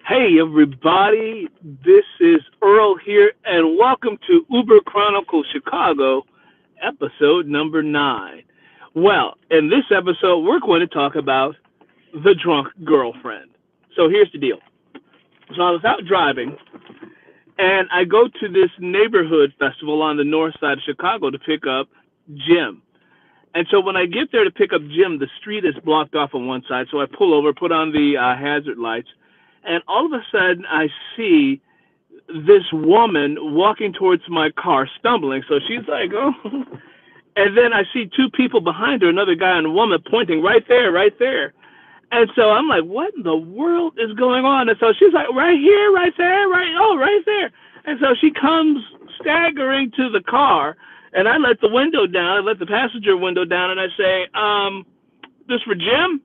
Hey everybody, this is Earl here, and welcome to Uber Chronicles Chicago, episode number 9. Well, in this episode, we're going to talk about the drunk girlfriend. So here's the deal. So I was out driving, and I go to this neighborhood festival on the north side of Chicago to pick up Jim. And so when I get there to pick up Jim, the street is blocked off on one side. So I pull over, put on the hazard lights, and all of a sudden I see this woman walking towards my car, stumbling. So she's like, oh. And then I see two people behind her, another guy and a woman pointing right there, right there. And so I'm like, what in the world is going on? And so she's like, right here, right there, right there. And so she comes staggering to the car, and I let the window down, I let the passenger window down, and I say, this for Jim?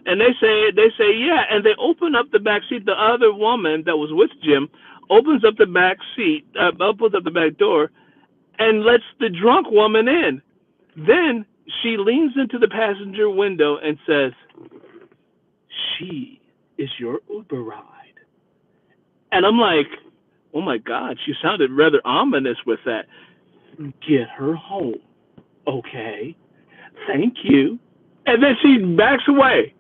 And they say, yeah. And they open up the back seat. The other woman that was with Jim opens up the back seat, opens up the back door, and lets the drunk woman in. Then she leans into the passenger window and says, she is your Uber ride. And I'm like, oh my God, she sounded rather ominous with that. Get her home. Okay. Thank you. And then she backs away.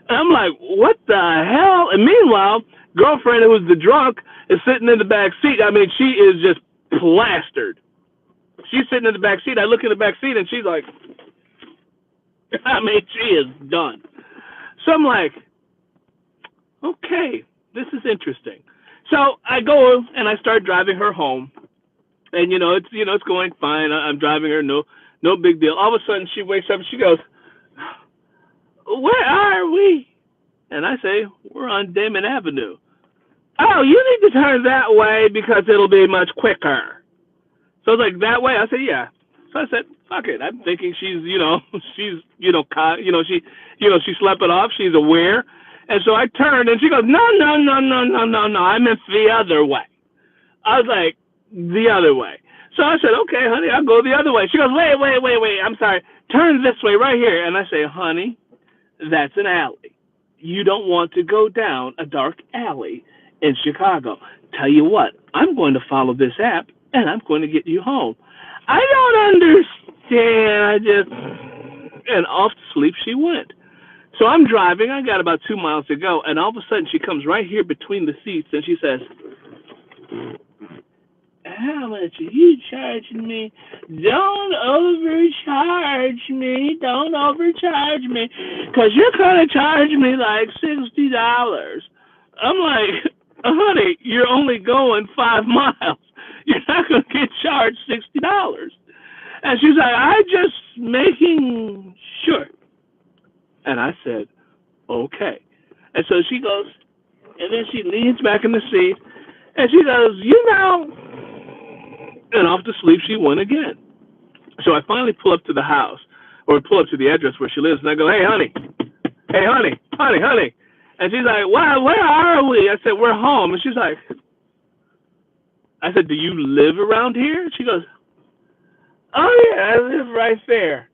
And I'm like, what the hell? And meanwhile, girlfriend who was the drunk is sitting in the back seat. I mean, she is just plastered. She's sitting in the back seat. I look in the back seat and she's like, I mean, she is done. So I'm like, okay, this is interesting. So I go and I start driving her home, and it's going fine. I'm driving her, no big deal. All of a sudden she wakes up and she goes, where are we? And I say, we're on Damon Avenue. Oh, you need to turn that way because it'll be much quicker. So I was like, that way? I said, yeah. So I said, fuck it. I'm thinking she's, she slept it off. She's aware. And so I turned and she goes, no. I meant the other way. I was like, the other way. So I said, okay, honey, I'll go the other way. She goes, wait. I'm sorry. Turn this way right here. And I say, honey, that's an alley. You don't want to go down a dark alley in Chicago. Tell you what, I'm going to follow this app and I'm going to get you home. I don't understand. And off to sleep she went. So I'm driving. I got about 2 miles to go. And all of a sudden she comes right here between the seats and she says, how much are you charging me? Don't overcharge me. Don't overcharge me. Because you're going to charge me like $60. I'm like, honey, you're only going 5 miles. You're not going to get charged $60. And she's like, I'm just making sure. And I said, okay. And so she goes, and then she leans back in the seat, and she goes, and off to sleep she went again. So I finally pull up to the house, or pull up to the address where she lives, and I go, hey, honey. And she's like, well, where are we? I said, we're home. And she's like, I said, do you live around here? She goes, oh, yeah, I live right there.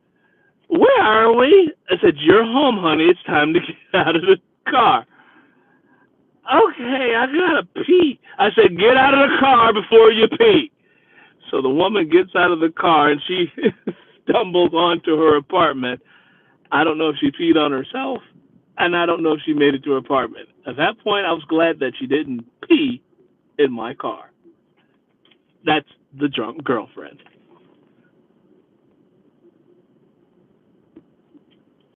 Where are we? I said, you're home, honey. It's time to get out of the car. Okay, I gotta pee. I said, get out of the car before you pee. So the woman gets out of the car and she stumbles onto her apartment. I don't know if she peed on herself, and I don't know if she made it to her apartment. At that point, I was glad that she didn't pee in my car. That's the drunk girlfriend.